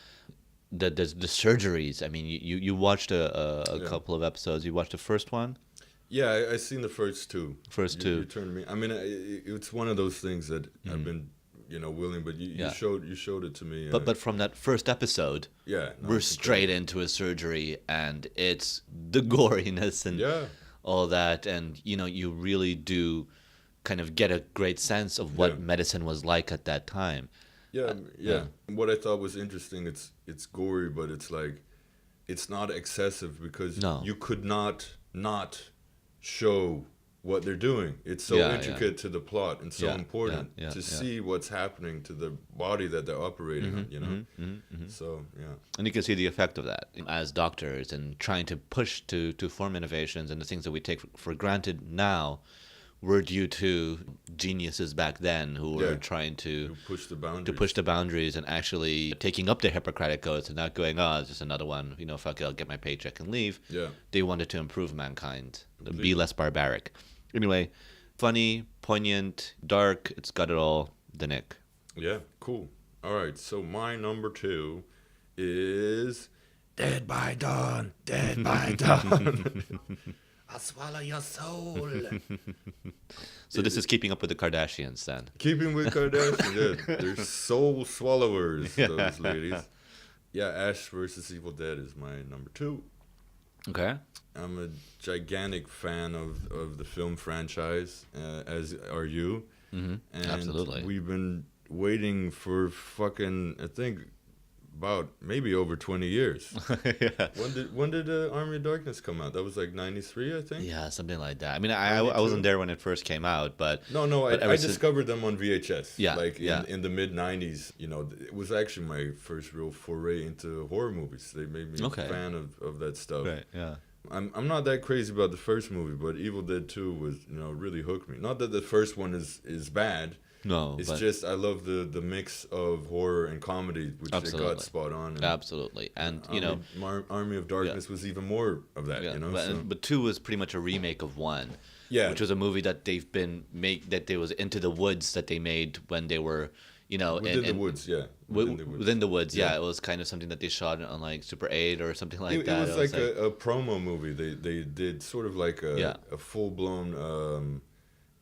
The surgeries. I mean, you watched a couple of episodes. You watched the first one. Yeah, I seen the first two. two. You turned me. I mean, it's one of those things that I've been, willing, but you showed it to me. But from that first episode, we're straight into a surgery, and it's the goriness and all that, and you really do kind of get a great sense of what medicine was like at that time. Yeah. What I thought was interesting, it's gory, but it's like it's not excessive because you could not show what they're doing. It's so intricate to the plot and so important to see what's happening to the body that they're operating on, So, And you can see the effect of that as doctors and trying to push to form innovations, and the things that we take for granted now were due to geniuses back then who were trying to push the boundaries. To push the boundaries and actually taking up the Hippocratic Oath and not going, it's just another one, fuck it, I'll get my paycheck and leave. Yeah. They wanted to improve mankind, be less barbaric. Anyway, funny, poignant, dark, it's got it all, the Knick. Yeah, cool. All right, so my number 2 is Dead by Dawn, Dead by Dawn. I'll swallow your soul. So this is keeping up with the Kardashians then. Keeping with Kardashians, they're soul swallowers, those ladies. Yeah, Ash versus Evil Dead is my number 2. Okay. I'm a gigantic fan of the film franchise, as are you. And Absolutely. We've been waiting for fucking, I think, about maybe over 20 years. When did Army of Darkness come out? That was like 93, I think? Yeah, something like that. I mean, I wasn't there when it first came out, but... No, I discovered them on VHS. Yeah, in the mid-90s. It was actually my first real foray into horror movies. They made me a fan of that stuff. Right, yeah. I'm not that crazy about the first movie, but Evil Dead 2 was, really hooked me. Not that the first one is bad. No, it's just I love the mix of horror and comedy, which they got spot on. And, absolutely, and Army of Darkness was even more of that. But 2 was pretty much a remake of 1. Yeah, which was a movie that that there was Into the Woods that they made when they were within the woods. Within the woods. Yeah, it was kind of something that they shot on like Super 8 or something like that. It was like a promo movie. They did sort of like a full blown.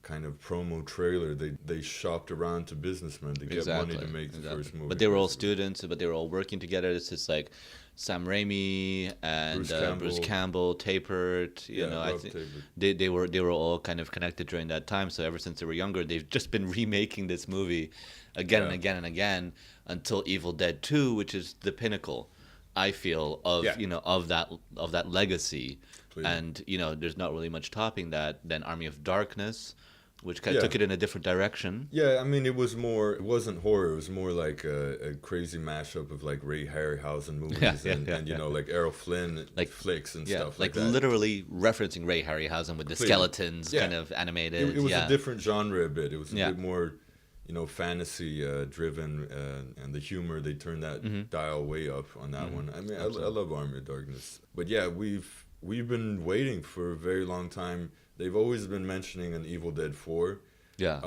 Kind of promo trailer. They shopped around to businessmen to get money to make the first movie. But they were all students, but they were all working together. It's just like Sam Raimi and Bruce Campbell, Tapert. I think they were all kind of connected during that time. So ever since they were younger, they've just been remaking this movie again and again and again until Evil Dead 2, which is the pinnacle, I feel, of of that legacy. Please. And there's not really much topping that. Then Army of Darkness, which kind of took it in a different direction. Yeah, I mean, it wasn't horror. It was more like a crazy mashup of like Ray Harryhausen movies and like Errol Flynn flicks and stuff like that. Literally referencing Ray Harryhausen with the skeletons kind of animated. It was a different genre a bit. It was a bit more, fantasy driven, and the humor, they turned that dial way up on that one. I mean, I love Army of Darkness. But yeah, we've been waiting for a very long time. They've always been mentioning an Evil Dead 4, Yeah.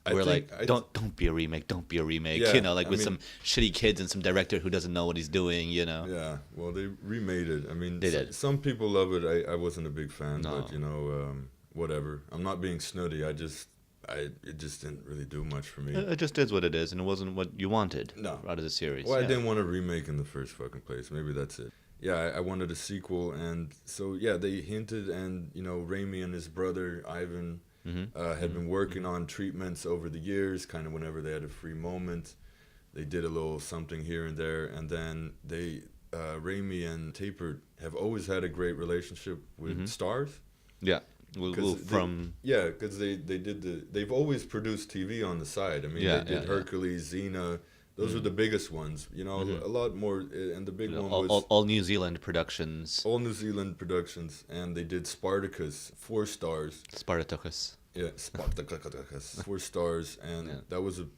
I We're think like, don't be a remake, don't be a remake. Yeah, You know, like I with mean- some shitty kids and some director who doesn't know what he's doing. You know. Yeah, well, they remade it. I mean, They did. some people love it. I wasn't a big fan, No. but whatever. I'm not being snooty. It just didn't really do much for me. It just is what it is, and it wasn't what you wanted No. out of the series. Well, I Yeah. didn't want a remake in the first fucking place. Maybe that's it. Yeah, I wanted a sequel, and so yeah, they hinted, and Raimi and his brother Ivan had been working on treatments over the years. Kind of whenever they had a free moment, they did a little something here and there, and then Raimi and Tappert have always had a great relationship with stars. Yeah. Because they've always produced TV on the side. I mean, they did Hercules, Xena. Those were the biggest ones. A lot more, and the big one was all New Zealand productions. all New Zealand productions, and they did Spartacus, 4 stars. Spartacus. Yeah, Spartacus, 4 stars, and that was the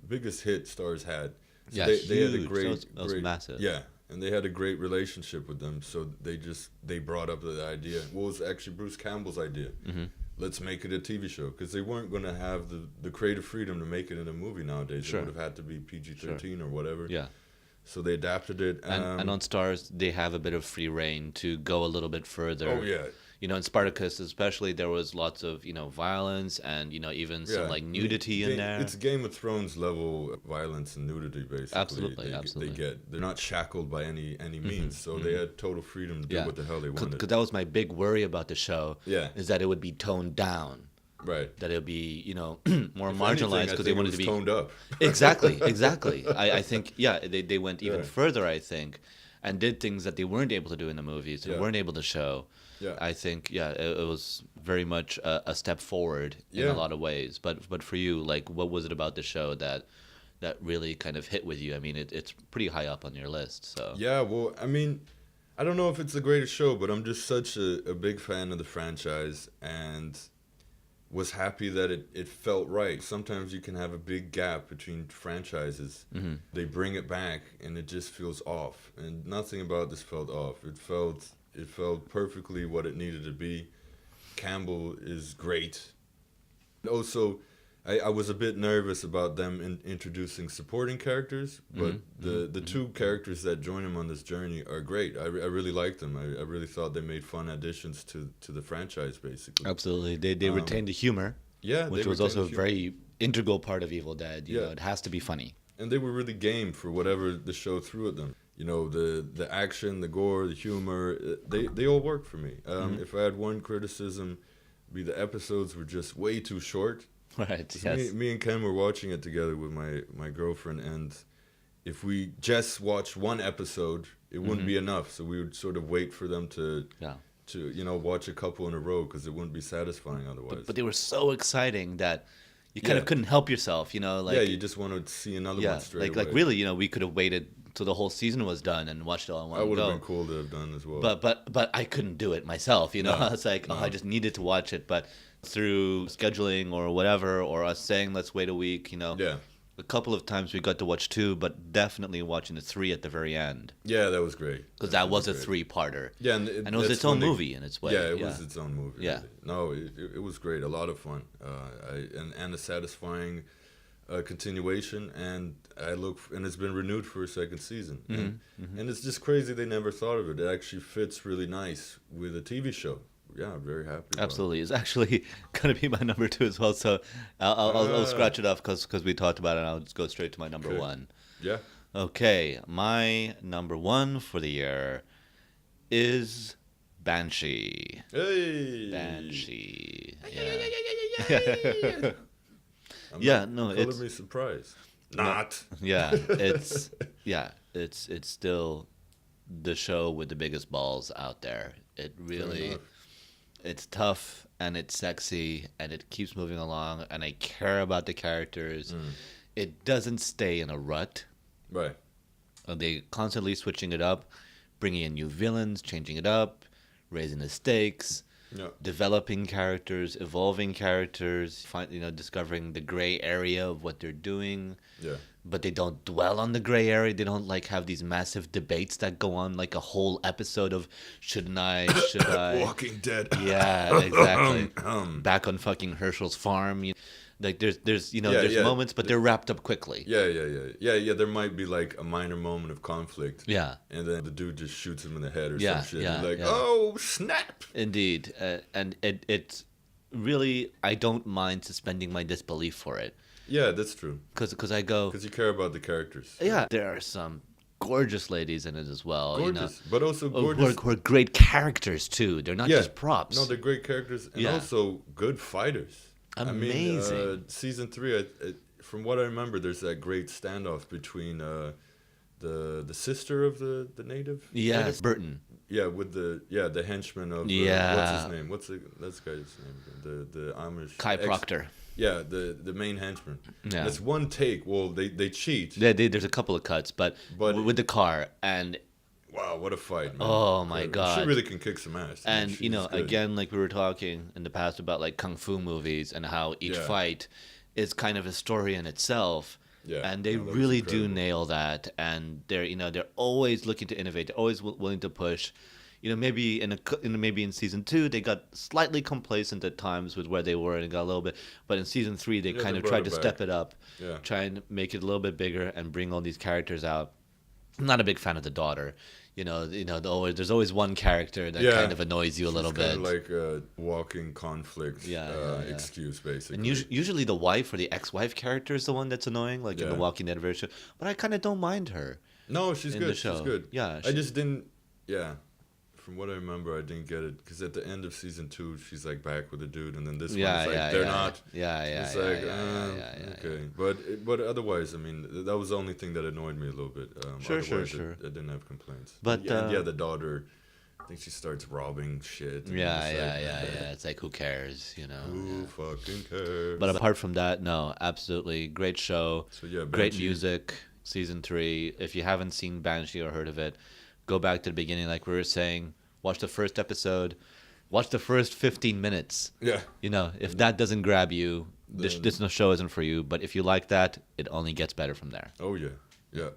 biggest hit Stars had. So they had a huge. great, That was massive. Yeah, and they had a great relationship with them. So they brought up the idea. What was actually Bruce Campbell's idea? Let's make it a TV show, because they weren't going to have the creative freedom to make it in a movie nowadays. Sure. It would have had to be PG-13 or whatever. Yeah. So they adapted it. And on Stars, they have a bit of free reign to go a little bit further. Oh yeah. In Spartacus especially, there was lots of violence and even some like nudity in there. It's Game of Thrones level violence and nudity, basically. Absolutely. They're not shackled by any means, so they had total freedom to do what the hell they wanted. Because that was my big worry about the show. Yeah. Is that it would be toned down. Right. That it would be more marginalized because they wanted to be toned up. Exactly. I think they went even further, I think, and did things that they weren't able to do in the movies. They weren't able to show. Yeah. I think it was very much a step forward in a lot of ways. But for you, like, what was it about the show that really kind of hit with you? I mean, it's pretty high up on your list. So yeah, well, I mean, I don't know if it's the greatest show, but I'm just such a big fan of the franchise, and was happy that it felt right. Sometimes you can have a big gap between franchises. They bring it back, and it just feels off. And nothing about this felt off. It felt perfectly what it needed to be. Campbell is great. Also, I was a bit nervous about them introducing supporting characters, but the 2 characters that join him on this journey are great. I really liked them. I really thought they made fun additions to the franchise, basically. Absolutely. They retained the humor. Yeah, which was also a very integral part of Evil Dead. You know, it has to be funny. And they were really game for whatever the show threw at them. The action, the gore, the humor, they all worked for me. If I had one criticism, it'd be the episodes were just way too short. Right, yes. Me and Ken were watching it together with my girlfriend, and if we just watched one episode, it wouldn't be enough. So we would sort of wait for them to watch a couple in a row, because it wouldn't be satisfying otherwise. But they were so exciting that you kind of couldn't help yourself, like you just want to see another one straight away. Like really, we could have waited till the whole season was done and watched it all in one go. That would have been cool to have done as well. But I couldn't do it myself, No, It's like, I just needed to watch it, but through scheduling or whatever, or us saying let's wait a week, a couple of times we got to watch 2, but definitely watching the 3 at the very end. Yeah, that was great. Because that was a 3-parter. Yeah, and it was its own movie in its way. Yeah, it was its own movie. Yeah. Really. No, it was great. A lot of fun. And a satisfying continuation. And and it's been renewed for a second season. And it's just crazy they never thought of it. It actually fits really nice with a TV show. Yeah, I'm very happy. Absolutely. It's actually going to be my number 2 as well. So I'll scratch it off because we talked about it, and I'll just go straight to my number 1. Yeah. Okay. My number 1 for the year is Banshee. Hey! Banshee. Yeah. I'm not color me surprised. Not. It's still the show with the biggest balls out there. It really, it's tough and it's sexy and it keeps moving along, and I care about the characters. It doesn't stay in a rut. Right. They constantly switching it up, bringing in new villains, changing it up, raising the stakes. Yeah. developing characters, evolving characters, discovering the gray area of what they're doing. Yeah. But they don't dwell on the gray area. They don't like have these massive debates that go on like a whole episode of should I? Walking Dead. Yeah, exactly. Back on fucking Herschel's farm. Like there's moments, but they're wrapped up quickly. Yeah. There might be like a minor moment of conflict. Yeah. And then the dude just shoots him in the head or Yeah, some shit. yeah, You're like, yeah. oh snap! Indeed, and it's really, I don't mind suspending my disbelief for it. Yeah, that's true. Because I go, Because you care about the characters. yeah, there are some gorgeous ladies in it as well. Gorgeous, but also who gorgeous. are great characters too. They're not just props. No, they're great characters and also good fighters. Amazing. I mean, season 3, from what I remember, there's that great standoff between the sister of the native. Yes, native? Burton. Yeah, with the henchman of Yeah. what's his name? What's that guy's name? The Amish Kai Proctor. Yeah, the main henchman. Yeah. That's one take. Well, they cheat. There's a couple of cuts, but with the car and. Wow, what a fight, man. Oh my God. She really can kick some ass. And she's good. again, like we were talking in the past about like kung fu movies and how each fight is kind of a story in itself. Yeah, and they really do nail that. And they're always looking to innovate. They're always willing to push. Maybe in season 2 they got slightly complacent at times with where they were and got a little bit. But in season 3 they kind of tried to step it up, try and make it a little bit bigger and bring all these characters out. I'm not a big fan of the daughter. There's always one character that kind of annoys you a little bit. Kind of like a walking conflict excuse, basically. And usually the wife or the ex-wife character is the one that's annoying, like in the Walking Dead version. But I kind of don't mind her. No, she's good. She's good. Yeah. I just didn't. Yeah. From what I remember, I didn't get it because at the end of season 2, she's like back with a dude, and then this one's like they're not. It's like okay, but otherwise, I mean, that was the only thing that annoyed me a little bit. Sure. I didn't have complaints. But the daughter, I think she starts robbing shit. It's like who cares, Who fucking cares? But apart from that, no, absolutely great show. So yeah, great Banshee. music. Season 3. If you haven't seen Banshee or heard of it, go back to the beginning, like we were saying. Watch the first episode. Watch the first 15 minutes. Yeah. If that doesn't grab you, this show isn't for you. But if you like that, it only gets better from there. Oh yeah.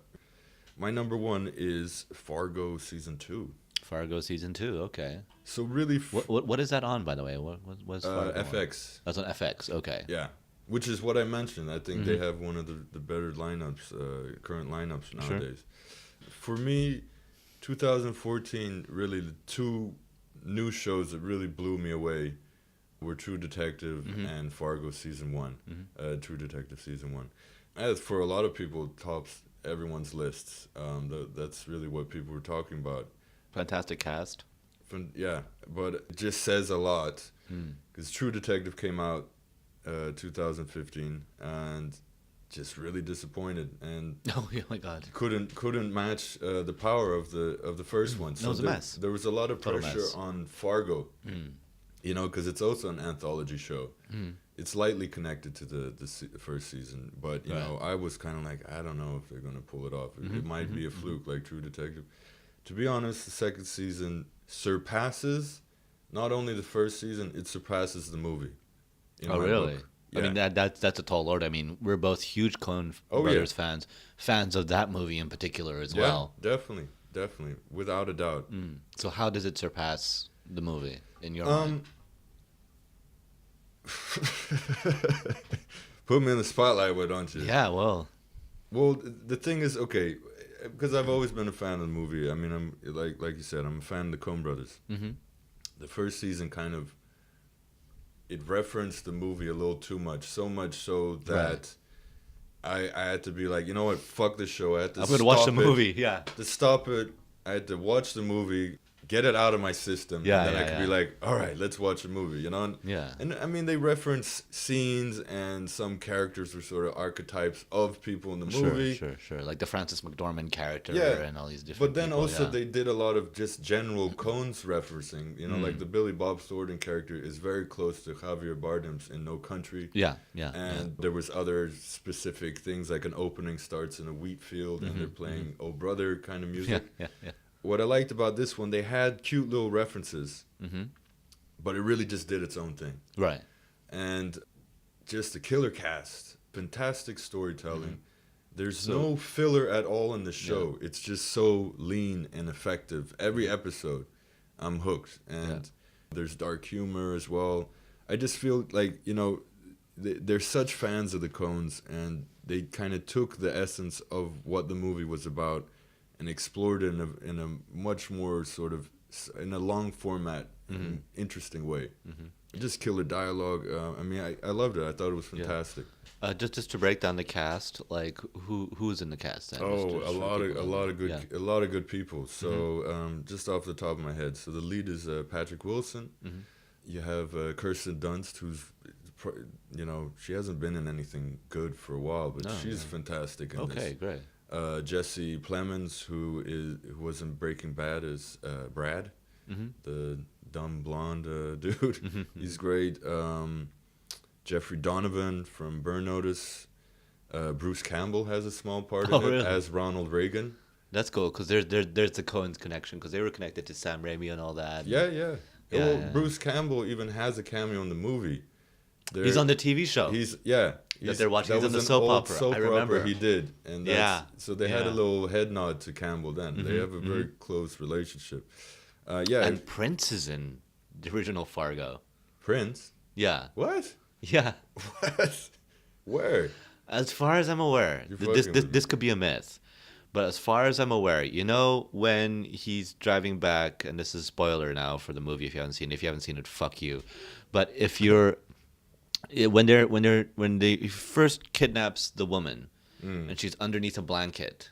My number 1 is Fargo season 2. Fargo season 2. Okay. So really, what is that on, by the way? What's Fargo FX. On? That's on FX. Okay. Yeah. Which is what I mentioned. I think they have one of the better lineups, current lineups nowadays. Sure. For me, 2014, really the 2 new shows that really blew me away were True Detective and Fargo season 1. True Detective season 1. As for a lot of people, tops everyone's lists. That's really what people were talking about. Fantastic cast. But it just says a lot because True Detective came out 2015 and just really disappointed and oh my God, couldn't match the power of the first one. So it was a mess. There was a lot of pressure on Fargo, because it's also an anthology show. It's lightly connected to the first season, but I was kind of like, I don't know if they're gonna pull it off. It might be a fluke like True Detective. To be honest, the second season surpasses not only the first season, it surpasses the movie. Oh really? Book. Yeah. I mean that's a tall order. I mean, we're both huge Coen Brothers fans of that movie in particular as well. Definitely, without a doubt. So how does it surpass the movie in your mind? Put me in the spotlight, why don't you? Yeah, well, the thing is, okay, because I've always been a fan of the movie. I mean, I'm like you said, I'm a fan of the Coen Brothers. The first season kind of. It referenced the movie a little too much, so much so that I had to be like, you know what, fuck this show. I had to I'm going to watch the movie, To stop it, I had to watch the movie, get it out of my system, and then I could be like, all right, let's watch a movie, And I mean, they reference scenes and some characters were sort of archetypes of people in the movie. Sure. Like the Frances McDormand character and all these different But then people, also they did a lot of just general Coen's referencing, like the Billy Bob Thornton character is very close to Javier Bardem's in No Country. And there was other specific things, like an opening starts in a wheat field and they're playing Oh Brother kind of music. Yeah. What I liked about this one, they had cute little references, but it really just did its own thing. Right. And just a killer cast, fantastic storytelling. There's no filler at all in the show. It's just so lean and effective. Every episode, I'm hooked. And there's dark humor as well. I just feel like, you know, they're such fans of the Coens, and they kind of took the essence of what the movie was about and explored it in a much more sort of, in a long format, interesting way. Just killer dialogue. I mean, I loved it. I thought it was fantastic. Just to break down the cast, like who's in the cast? Then? A lot of good people. So just off the top of my head, so the lead is Patrick Wilson. You have Kirsten Dunst, who's, you know, she hasn't been in anything good for a while, but she's fantastic in this. Okay, great. Jesse Plemons, who was in Breaking Bad, is Brad, the dumb blonde dude. He's great. Jeffrey Donovan from Burn Notice. Bruce Campbell has a small part in it as Ronald Reagan. That's cool, because there's the Coens connection, because they were connected to Sam Raimi and all that. Yeah. Well, Bruce Campbell even has a cameo in the movie. He's on the TV show. That they're watching. He's on the soap opera. I remember he did, and so they had a little head nod to Campbell. Then they have a very close relationship. And Prince is in the original Fargo. Prince? Yeah. What? Yeah. What? Where? As far as I'm aware, this could be a myth, but as far as I'm aware, you know, when he's driving back, and this is a spoiler now for the movie if you haven't seen it. If you haven't seen it, fuck you. But if you're when they first kidnaps the woman and she's underneath a blanket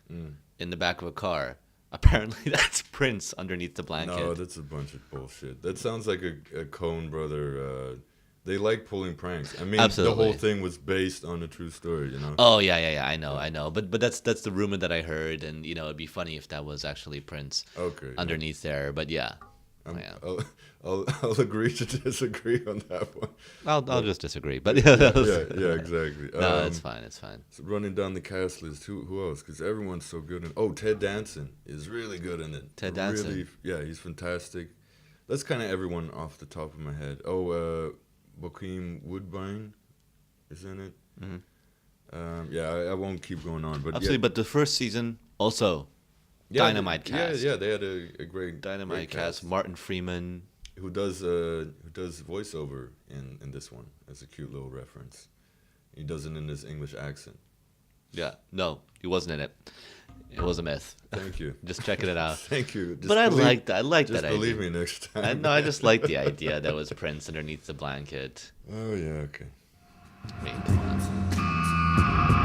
in the back of a car, apparently that's Prince underneath the blanket. No, that's a bunch of bullshit. That sounds like a Coen brother. They like pulling pranks. I mean, Absolutely. The whole thing was based on a true story, you know. Oh yeah. I know. But that's the rumor that I heard, and you know, it'd be funny if that was actually Prince underneath there. But yeah. I'll agree to disagree on that one. I'll just disagree, but yeah, exactly. No, it's fine. So running down the cast list, who else? Because everyone's so good. Ted Danson is really good in it. Ted Danson. Really, he's fantastic. That's kind of everyone off the top of my head. Joaquin Woodbine is in it. I won't keep going on, but absolutely. But the first season also. Dynamite cast. Yeah, they had a great Dynamite cast. Martin Freeman, who does voiceover in this one as a cute little reference. He does it in his English accent. Yeah, no, he wasn't in it. It was a myth. Thank you. Just checking it out. Thank you. But I liked that. I liked that idea. Just believe me next time. I just liked the idea that was Prince underneath the blanket. Oh yeah, okay. I mean, come on.